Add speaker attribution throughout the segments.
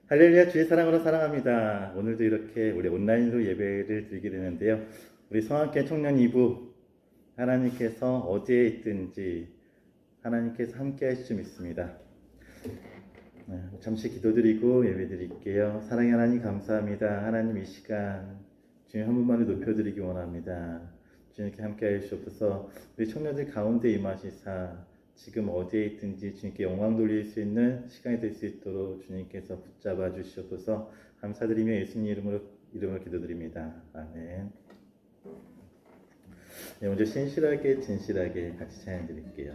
Speaker 1: 할렐루야, 주의 사랑으로 사랑합니다. 오늘도 이렇게 우리 온라인으로 예배를 드리게 되는데요. 우리 성악계 청년 2부, 하나님께서 어디에 있든지 하나님께서 함께 하실 줄 믿습니다. 잠시 기도드리고 예배 드릴게요. 사랑의 하나님 감사합니다. 하나님 이 시간 주님 한 분만을 높여드리기 원합니다. 주님께 함께 하시옵소서. 우리 청년들 가운데 임하시사 지금 어디에 있든지 주님께 영광 돌릴 수 있는 시간이 될 수 있도록 주님께서 붙잡아 주시옵소서. 감사드리며 예수님 이름으로 기도드립니다. 아멘. 네, 먼저 신실하게 진실하게 같이 찬양 드릴게요.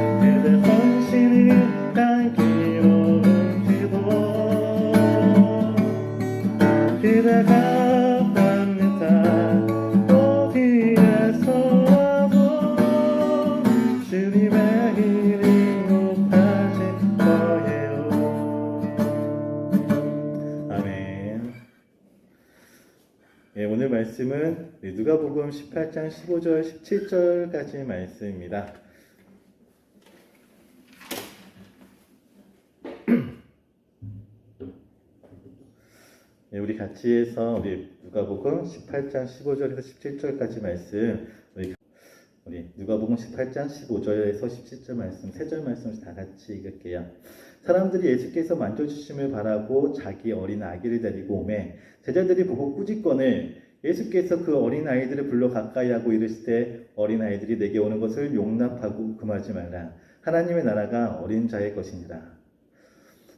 Speaker 2: 그대 헌신이 향기로운
Speaker 1: 말씀은 누가복음 18장 15절 17절까지 말씀입니다. 네, 우리 같이 해서 우리 누가복음 18장 15절에서 17절까지 말씀 우리 누가복음 18장 15절에서 17절 말씀 3절 말씀을 다 같이 읽을게요. 사람들이 예수께서 만져주심을 바라고 자기 어린 아기를 데리고 오매 제자들이 보고 꾸짖거늘 예수께서 그 어린 아이들을 불러 가까이 하고 이르시되 어린 아이들이 내게 오는 것을 용납하고 금하지 말라. 하나님의 나라가 어린 자의 것이니라.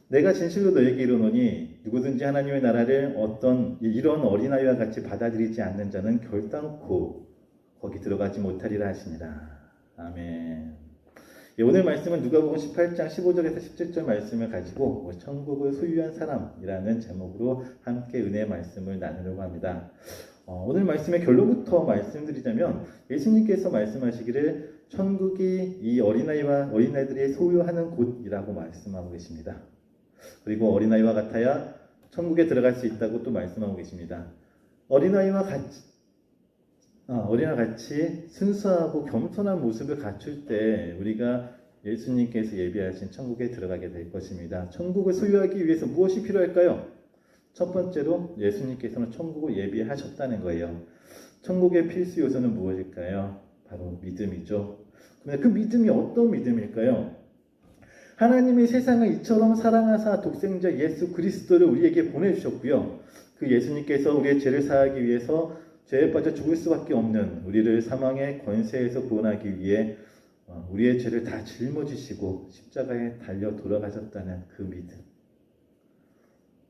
Speaker 1: 내가 진실로 너에게 이르노니 누구든지 하나님의 나라를 이런 어린아이와 같이 받아들이지 않는 자는 결단코 거기 들어가지 못하리라 하시니라. 아멘. 예, 오늘 말씀은 누가복음 18장 15절에서 17절 말씀을 가지고 천국을 소유한 사람이라는 제목으로 함께 은혜의 말씀을 나누려고 합니다. 오늘 말씀의 결론부터 말씀드리자면 예수님께서 말씀하시기를 천국이 이 어린아이들이 소유하는 곳이라고 말씀하고 계십니다. 그리고 어린아이와 같아야 천국에 들어갈 수 있다고 또 말씀하고 계십니다. 어린아이와 같이 순수하고 겸손한 모습을 갖출 때 우리가 예수님께서 예비하신 천국에 들어가게 될 것입니다. 천국을 소유하기 위해서 무엇이 필요할까요? 첫 번째로 예수님께서는 천국을 예비하셨다는 거예요. 천국의 필수 요소는 무엇일까요? 바로 믿음이죠. 그런데 그 믿음이 어떤 믿음일까요? 하나님이 세상을 이처럼 사랑하사 독생자 예수 그리스도를 우리에게 보내주셨고요. 그 예수님께서 우리의 죄를 사하기 위해서 죄에 빠져 죽을 수밖에 없는 우리를 사망의 권세에서 구원하기 위해 우리의 죄를 다 짊어지시고 십자가에 달려 돌아가셨다는 그 믿음.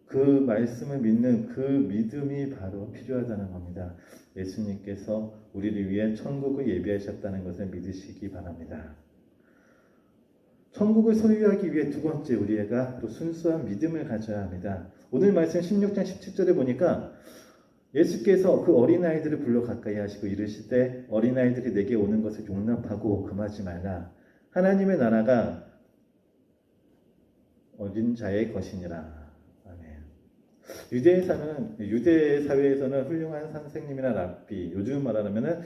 Speaker 1: 그 말씀을 믿는 그 믿음이 바로 필요하다는 겁니다. 예수님께서 우리를 위해 천국을 예비하셨다는 것을 믿으시기 바랍니다. 천국을 소유하기 위해 두 번째 우리가 또 순수한 믿음을 가져야 합니다. 오늘 말씀 16장 17절에 보니까 예수께서 그 어린아이들을 불러 가까이 하시고 이르시되 어린아이들이 내게 오는 것을 용납하고 금하지 말라. 하나님의 나라가 어린 자의 것이니라. 아멘. 유대 사회에서는 훌륭한 선생님이나 랍비, 요즘 말하면은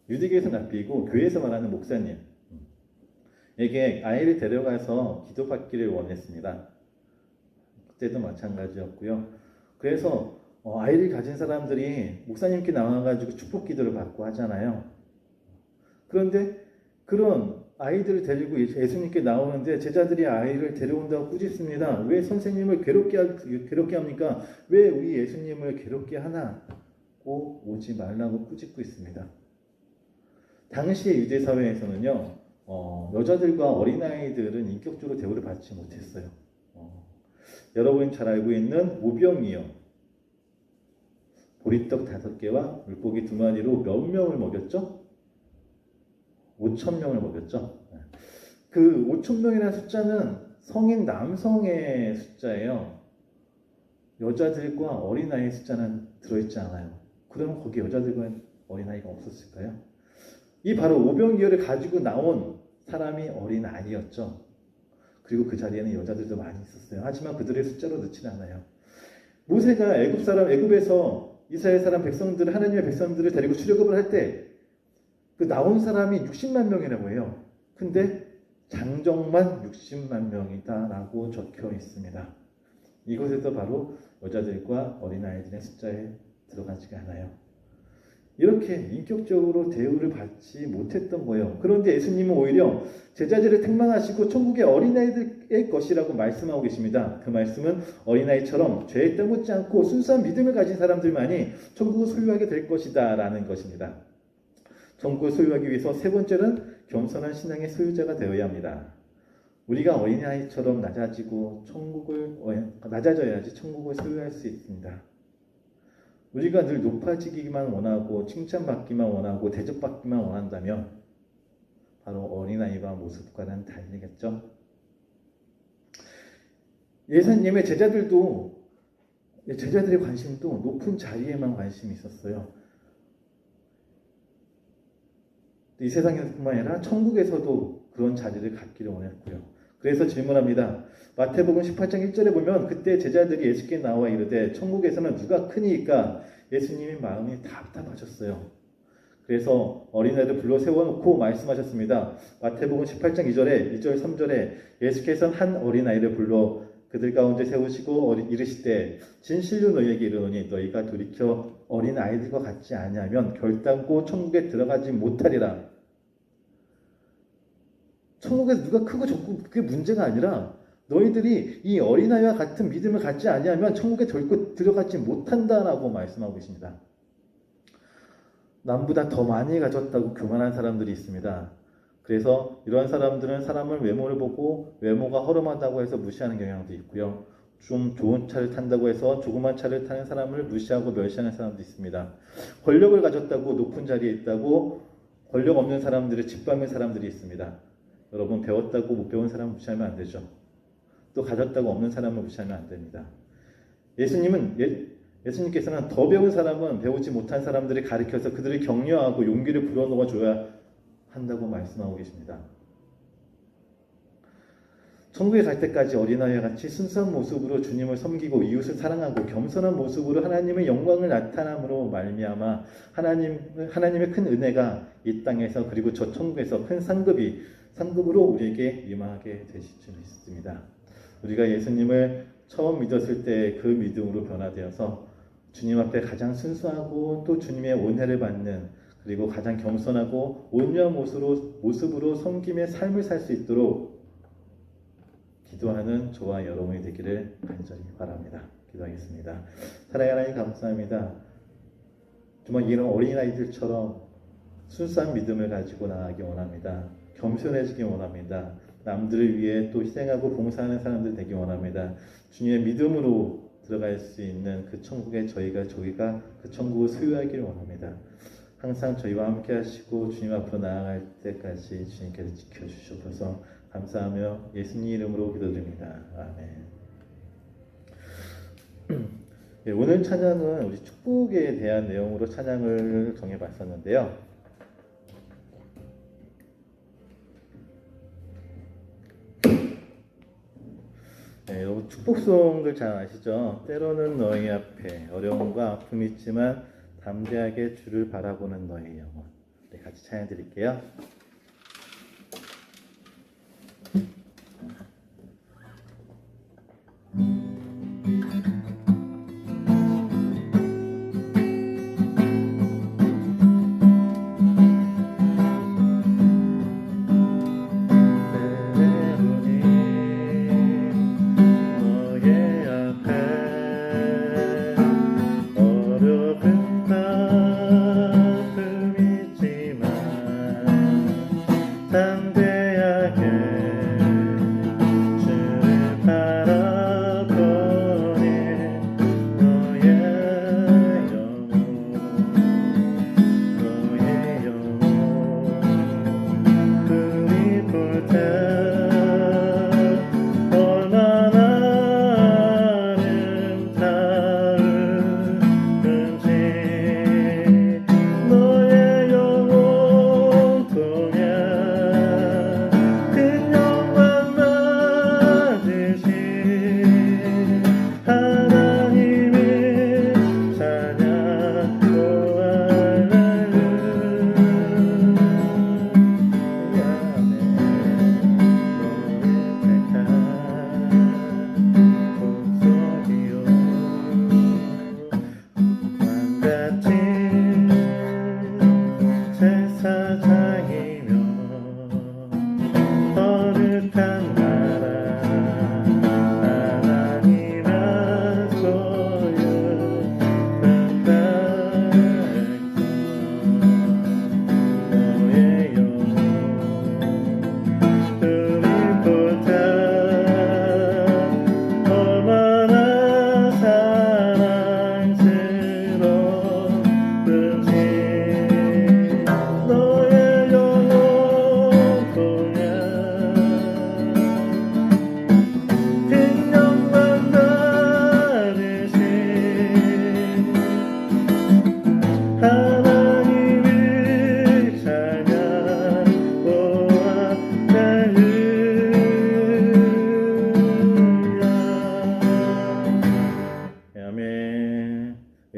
Speaker 1: 유대교에서 랍비이고 교회에서 말하는 목사님 에게 아이를 데려가서 기도받기를 원했습니다. 그때도 마찬가지였고요. 그래서 아이를 가진 사람들이 목사님께 나와가지고 축복 기도를 받고 하잖아요. 그런데 그런 아이들을 데리고 예수님께 나오는데 제자들이 아이를 데려온다고 꾸짖습니다. 왜 선생님을 괴롭게 합니까? 왜 우리 예수님을 괴롭게 하나고 오지 말라고 꾸짖고 있습니다. 당시의 유대 사회에서는요. 여자들과 어린아이들은 인격적으로 대우를 받지 못했어요. 여러분이 잘 알고 있는 오병이어 보리떡 5개와 물고기 2마리로 몇 명을 먹였죠? 5,000명을 먹였죠. 그 5,000명이라는 숫자는 성인 남성의 숫자예요. 여자들과 어린아이의 숫자는 들어있지 않아요. 그러면 거기 여자들과 어린아이가 없었을까요? 이 바로 오병이어를 가지고 나온 사람이 어린아이였죠. 그리고 그 자리에는 여자들도 많이 있었어요. 하지만 그들의 숫자로 넣지는 않아요. 모세가 애굽에서 이스라엘 사람 백성들을 하나님의 백성들을 데리고 출애굽을 할 때 그 나온 사람이 60만 명이라고 해요. 근데 장정만 60만 명이다라고 적혀 있습니다. 이것에서 바로 여자들과 어린아이들의 숫자에 들어가지가 않아요. 이렇게 인격적으로 대우를 받지 못했던 거예요. 그런데 예수님은 오히려 제자들을 택망하시고 천국의 어린아이들의 것이라고 말씀하고 계십니다. 그 말씀은 어린아이처럼 죄에 떠묻지 않고 순수한 믿음을 가진 사람들만이 천국을 소유하게 될 것이다 라는 것입니다. 천국을 소유하기 위해서 세 번째는 겸손한 신앙의 소유자가 되어야 합니다. 우리가 어린아이처럼 낮아져야지 천국을 소유할 수 있습니다. 우리가 늘 높아지기만 원하고 칭찬받기만 원하고 대접받기만 원한다면 바로 어린아이와 모습과는 다르겠죠. 예수님의 제자들의 관심도 높은 자리에만 관심이 있었어요. 이 세상에서뿐만 아니라 천국에서도 그런 자리를 갖기를 원했고요. 그래서 질문합니다. 마태복음 18장 1절에 보면 그때 제자들이 예수께 나와 이르되 천국에서는 누가 크니이까? 예수님이 마음이 답답하셨어요. 그래서 어린아이를 불러 세워놓고 말씀하셨습니다. 마태복음 18장 2절에 2절 3절에 예수께서는 한 어린아이를 불러 그들 가운데 세우시고 이르시되 진실로 너희에게 이르노니 너희가 돌이켜 어린아이들과 같지 아니하면 결단코 천국에 들어가지 못하리라. 천국에서 누가 크고 적고 그게 문제가 아니라 너희들이 이 어린아이와 같은 믿음을 갖지 아니하면 천국에 결코 들어가지 못한다라고 말씀하고 계십니다. 남보다 더 많이 가졌다고 교만한 사람들이 있습니다. 그래서 이러한 사람들은 사람을 외모를 보고 외모가 허름하다고 해서 무시하는 경향도 있고요. 좀 좋은 차를 탄다고 해서 조그만 차를 타는 사람을 무시하고 멸시하는 사람도 있습니다. 권력을 가졌다고 높은 자리에 있다고 권력 없는 사람들을 짓밟는 사람들이 있습니다. 여러분, 배웠다고 못 배운 사람을 무시하면 안 되죠. 또 가졌다고 없는 사람을 무시하면 안 됩니다. 예수님께서는 더 배운 사람은 배우지 못한 사람들을 가르쳐서 그들을 격려하고 용기를 불어넣어 줘야 한다고 말씀하고 계십니다. 천국에 갈 때까지 어린아이와 같이 순수한 모습으로 주님을 섬기고 이웃을 사랑하고 겸손한 모습으로 하나님의 영광을 나타남으로 말미암아 하나님의 큰 은혜가 이 땅에서 그리고 저 천국에서 큰 상급으로 우리에게 임하게 되실 줄 믿습니다. 우리가 예수님을 처음 믿었을 때 그 믿음으로 변화되어서 주님 앞에 가장 순수하고 또 주님의 은혜를 받는 그리고 가장 겸손하고 온유한 모습으로 섬김의 삶을 살 수 있도록 기도하는 저와 여러분이 되기를 간절히 바랍니다. 기도하겠습니다. 사랑하는 하나님 감사합니다. 정말 이런 어린아이들처럼 순수한 믿음을 가지고 나아가기 원합니다. 겸손해지기 원합니다. 남들을 위해 또 희생하고 봉사하는 사람들 되기 원합니다. 주님의 믿음으로 들어갈 수 있는 그 천국에 저희가 그 천국을 소유하기를 원합니다. 항상 저희와 함께 하시고 주님 앞으로 나아갈 때까지 주님께서 지켜주셔서 감사하며 예수님 이름으로 기도드립니다. 아멘. 네, 오늘 찬양은 우리 축복에 대한 내용으로 찬양을 정해봤었는데요. 네, 여러분 축복송들 잘 아시죠? 때로는 너희 앞에 어려움과 아픔이 있지만 담대하게 주를 바라보는 너의 영혼. 네, 같이 찬양 드릴게요. 어려운 아픔이지만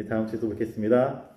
Speaker 1: 다음 주에 또 뵙겠습니다.